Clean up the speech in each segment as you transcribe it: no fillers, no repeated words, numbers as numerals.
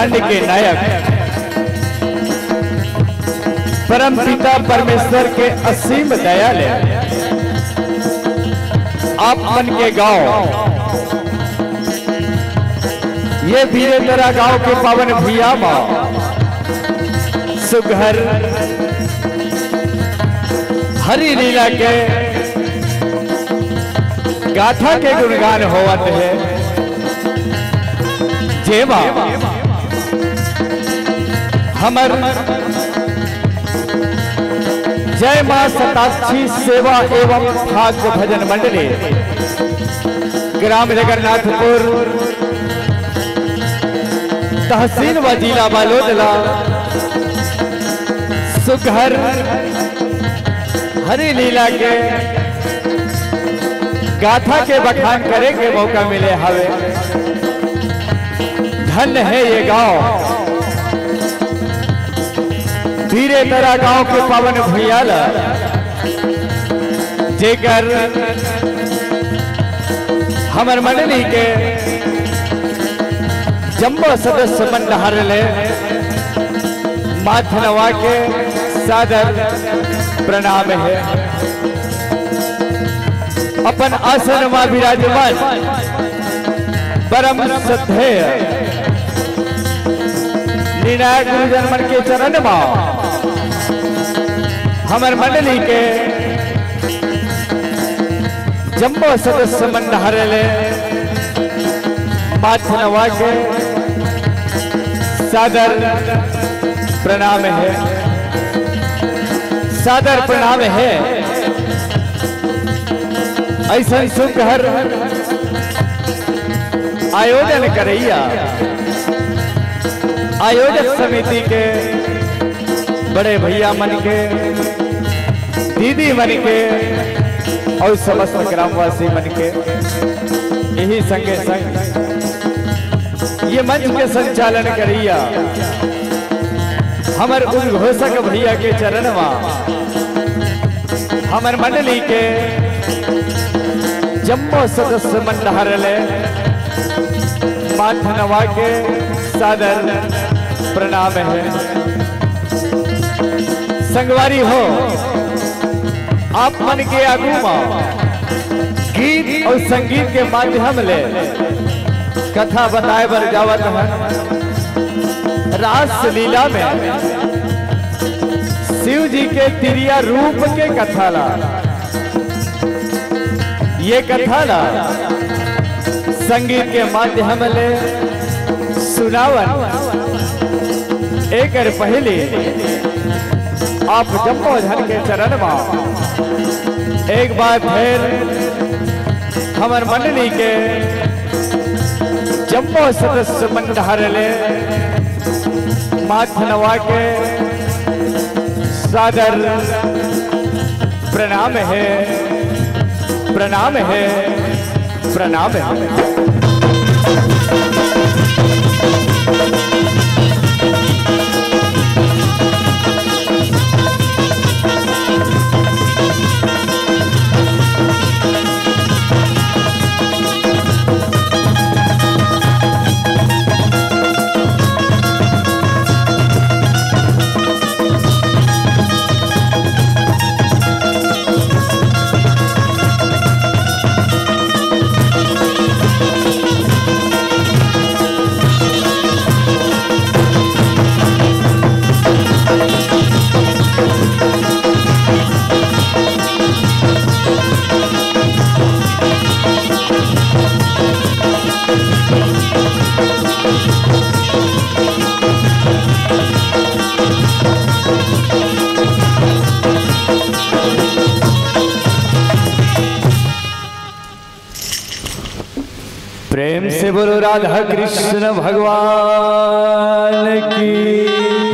ब्रह्मांड के नायक परम पिता परमेश्वर के असीम दयालु आप मन के गांव ये वीरेंद्रा गांव के पावन भैया माँ सुघर हरि लीला के गाथा के गुणगान होवत है जेवा हमर जय मां शताक्षी सेवा एवं भाग्य भजन मंडली ग्राम जगन्नाथपुर तहसील व जिला बालोदला सुघर हरि लीला के गाथा के बखान करे के मौका मिले हवे। धन्य है ये गांव वीरेंद्रा गांव के पावन भैयाला जेकर हमर मंडली के जम्बो सदस्य मंडहर ले माथनवा के सादर प्रणाम है। अपन आसन में विराजमान परम श्रद्धेय निर्णायक गुरुजन मन के चरण में हमर मंडली के जम्बो सदस्य मंडहर ले माथनवा के सादर प्रणाम है, सादर प्रणाम है। ऐसा सुघर आयोजन करैया आयोजक समिति के बड़े भैया मन के दीदी मन के और समस्त ग्रामवासी मन के यही संगे संग ये मंच के संचालन करैया हमर उद्घोषक भैया के चरण में हमर मंडली के जम्बो सदस्य मंडहर ले माथनवा के सादर प्रणाम है। संगवारी हो आप मन के आगू गीत और संगीत के माध्यम ले कथा बताए बर जावत है। रास लीला में शिव जी के तिरिया रूप के कथा ला ये कथा ला संगीत के माध्यम ले सुनावन एक पहले आप जम्बो धन के चरण में एक बार फिर हमर मंडली के जम्बो सदस्य मंडहर ले माथनवा के सादर प्रणाम है, प्रणाम है, प्रणाम है। प्रेम से बोलो राधा कृष्ण भगवान की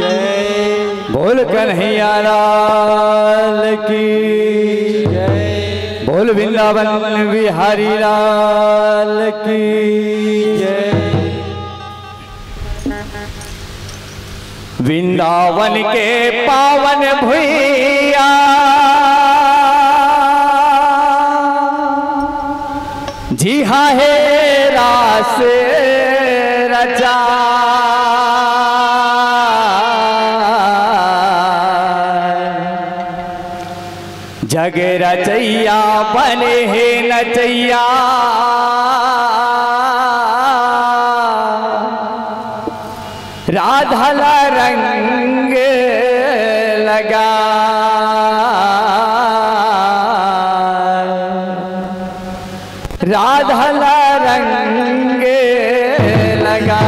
जय, बोल कन्हैया लाल की जय, बोल वृंदावन बिहारी लाल की जय। वृंदावन के पावन भुइया जी हाँ है रास रचा, जग रचैया बने हे नचैया राधा ला रंग लगा राधा ला रंग लगा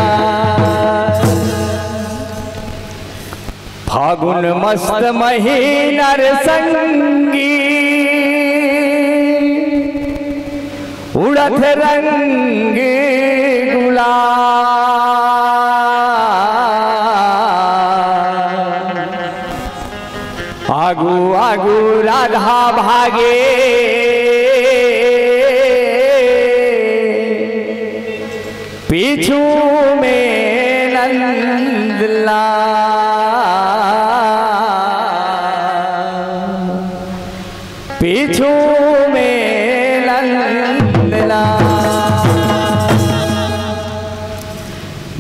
फागुन मस्त महीनर संगी उड़त रंग गुलाल आगू आगू राधा भागे पीछू में नंदला पीछू में नंदला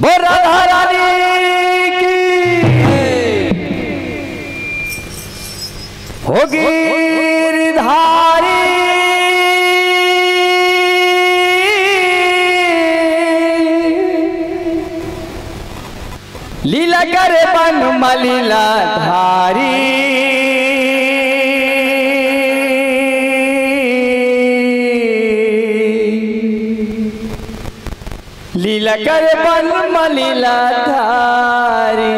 वो राधा रानी की होगी गिरधारी लीला करे बन मलीला धारी लीला करे बन मलीला धारी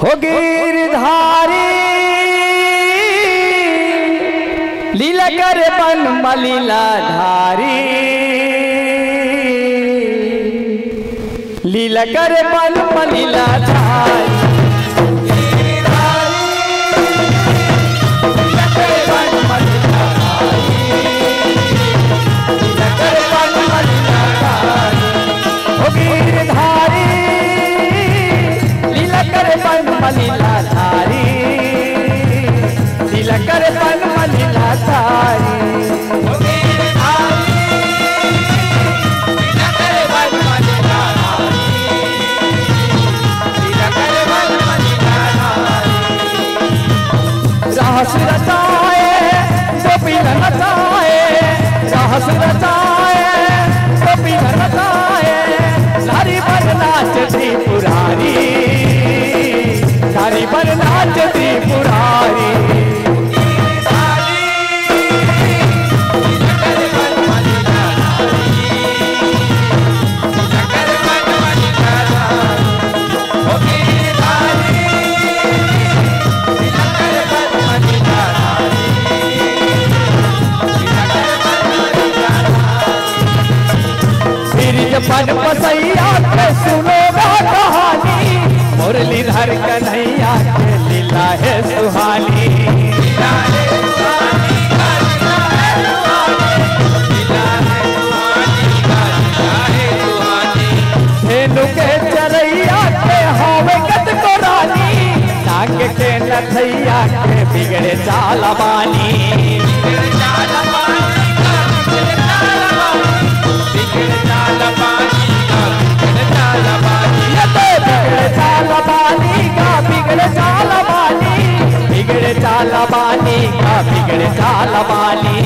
हो गिरधारी लीला करे बन मलीला धारी लीला करे बन मलीला धारी लीला करे बन मलीला धारी लीला करे बन मलीला धारी रहस रचाए गोपी नचाए रहस रचाए गोपी नचाए सारी बन नाच त्रिपुरारी सारी बन नाच त्रिपुरारी पन पसैया के सुनोगा कहानी मुरलीधर कन्हैया के लीला है सुहानी धेनु के चरैया के हवे कत को रानी नाग के नथैया के बिगड़े चाल बानी बिगड़े चाल बानी बिगड़े चाल बानी का बिगड़े चाल बानी बिगड़े चाल बानी का बिगड़े चाल बानी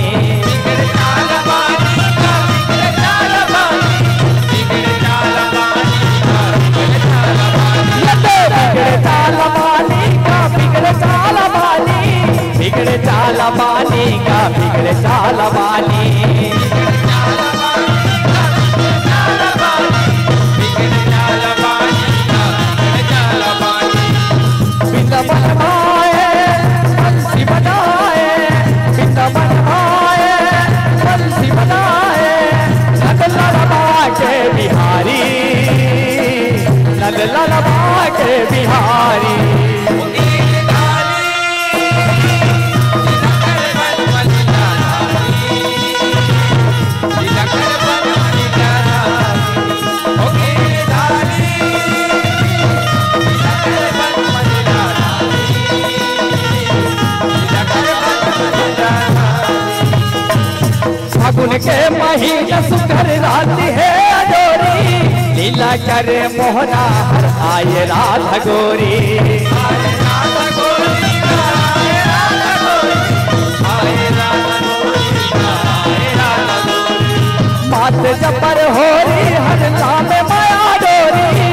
बिगड़े चाल बानी का बिगड़े चाल बानी बिगड़े चाल बानी का बिगड़े चाल बानी बनवाए बंसी बनाए बिंदा बनवाए बंसी बनाए नंद ललबा के बिहारी नंद ललबा के बिहारी फागुन के महीना सुकर रात है अजोरी लीला करे मोहना हर आए राधा गोरी बात जबर हो रही हर नाम माया डोरी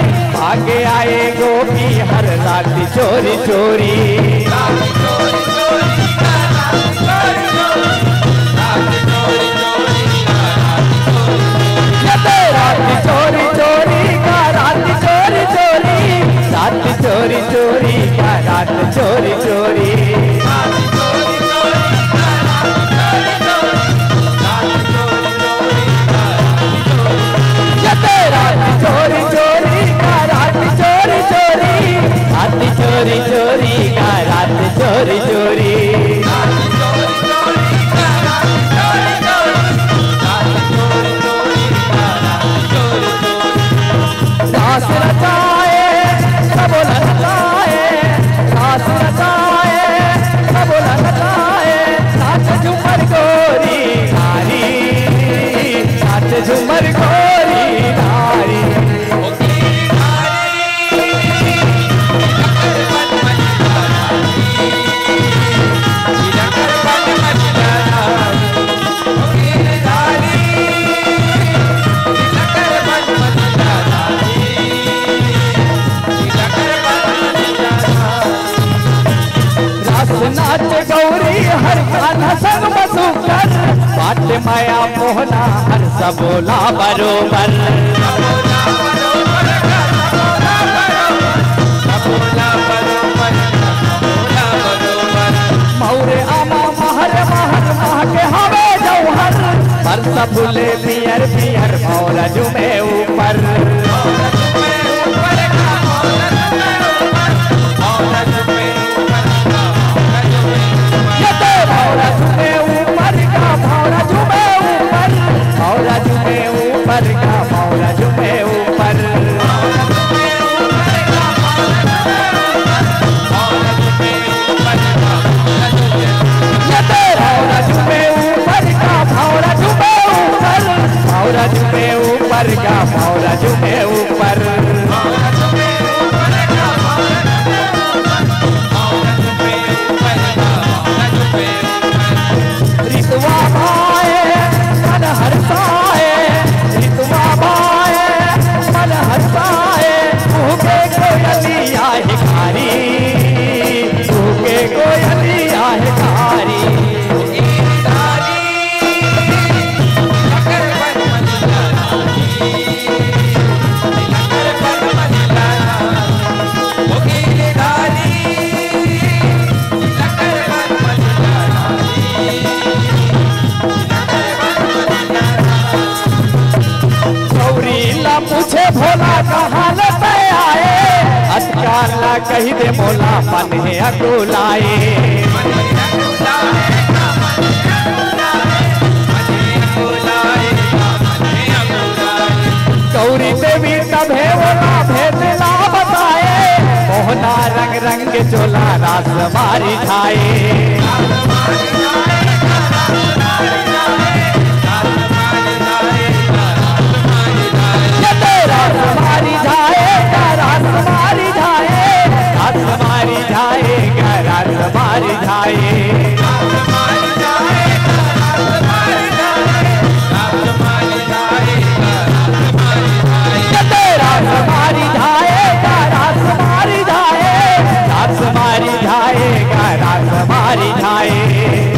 आगे आए गोपी हर रात चोरी चोरी रात चोरी चोरी का रात चोरी चोरी रात चोरी चोरी का रात चोरी चोरी चोरी चोरी का रात चोरी चोरी रात चोरी चोरी का रात चोरी चोरी सास रचाए सब लचाए सास रचाए सब लचाए नाच झूमर गोरी नारी नाच झूमर गोरी नारी नाच गौरी हर गाना संग बसुकर बात माया मोहना हर सबोला बरोबर मौरे आमा महर महर मह के हवे जौहर पर सबुले पियर पियर मौरा जुमे ऊपर ऊपर का मौला जुमे ऊपर मौला जुमे ऊपर का मौला जुमे ऊपर रितवा भाए मन हरसाए रितवा भाए मन हरसाए भूखे कोयलिया हिकारी भूखे कोयलिया हिकारी पूछे भोला कहाँ लते आए अटकाला कही दे मोला मन है अकुलाए गौरी देवी तभे बोला भेदला बताए मोहना रंग रंग चोला रास मारी खाए मारी जाएगा रात मारी जाए रात मारी जाएगा रात मारी जाए रात मारी जाएगा रात मारी जाए रात मारी जाएगा रात मारी जाए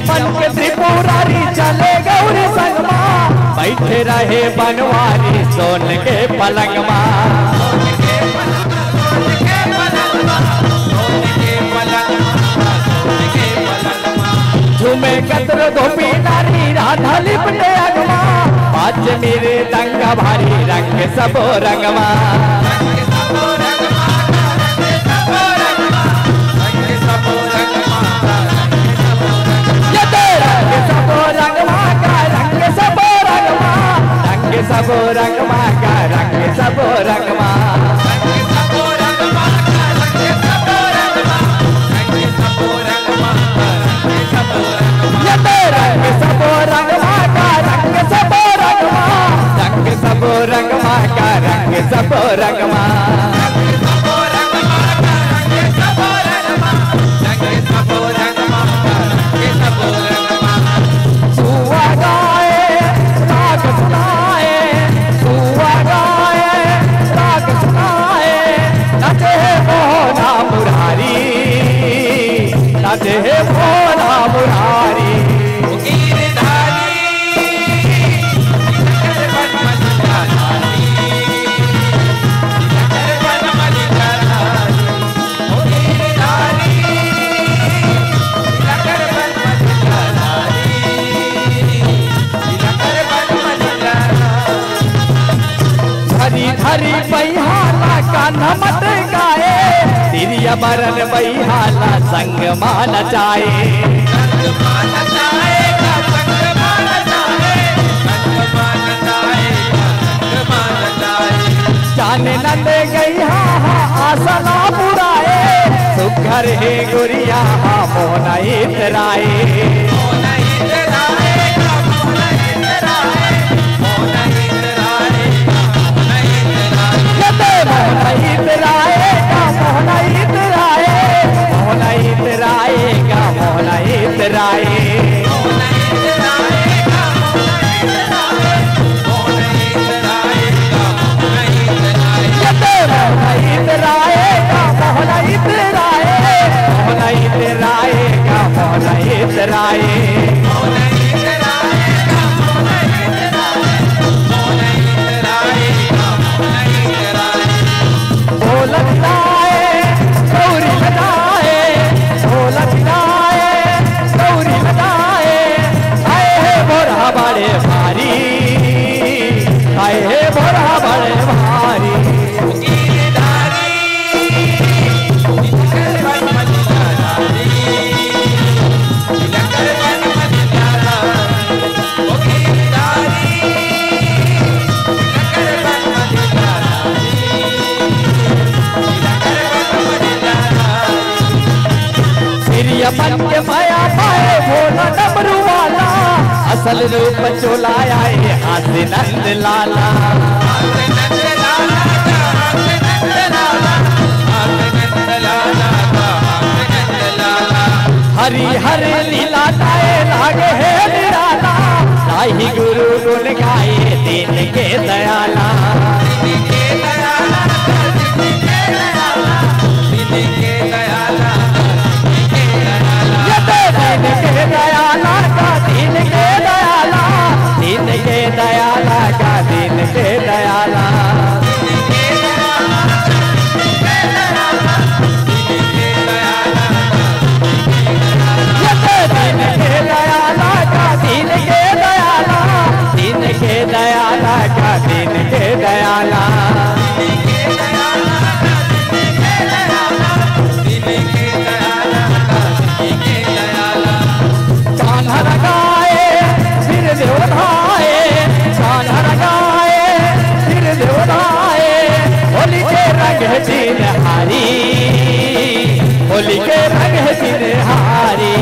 बन के त्रिपुरारी चले गौरी संगमा बैठे रहे बनवारी सोन के पलंगमा झूमे कतर धोपी नारी राधा लिपटे अगमा पाँच रे दंग भारी रंग सबो रंगमा सबो रंगमा का रंग सबो रंगमा ये तो रंग सबो रंगमा का रंग सबो रंगमा रंग सबो रंगमा का रंग सबो रंगमा हे भोला मुरारी धरी धरी बैहाला का नमत गाए तिरिया बरन बैहाला संग मान जाए जाने नंद गई आसना बुराए सुघर हे गुरिया मोहना इतराए माया पाए भोला डमरू वाला असल रूप चोलाया हास्य नंद लाला हरि हर लीला गाए लागे है निराला साही गुरु गुण गाए दीन के दयाला दयाला का दीन के दयाला दीन के दयाला का दीन के दयाला दीन के दयाला का दीन के दयाला दीन के दयाला का दीन के दयाला होली के रंग दिन हारी होली के रंग दिन हारी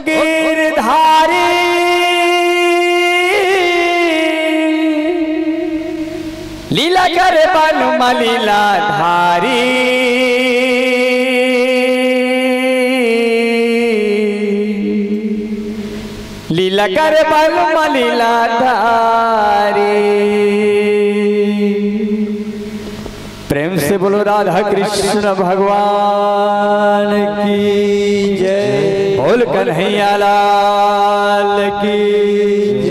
गिरधारी लीला करे बन मलीला धारी। तिलक रे बाल लीला धारी। प्रेम से बोलो राधा कृष्ण भगवान की जय। बोल कन्हैया लाल की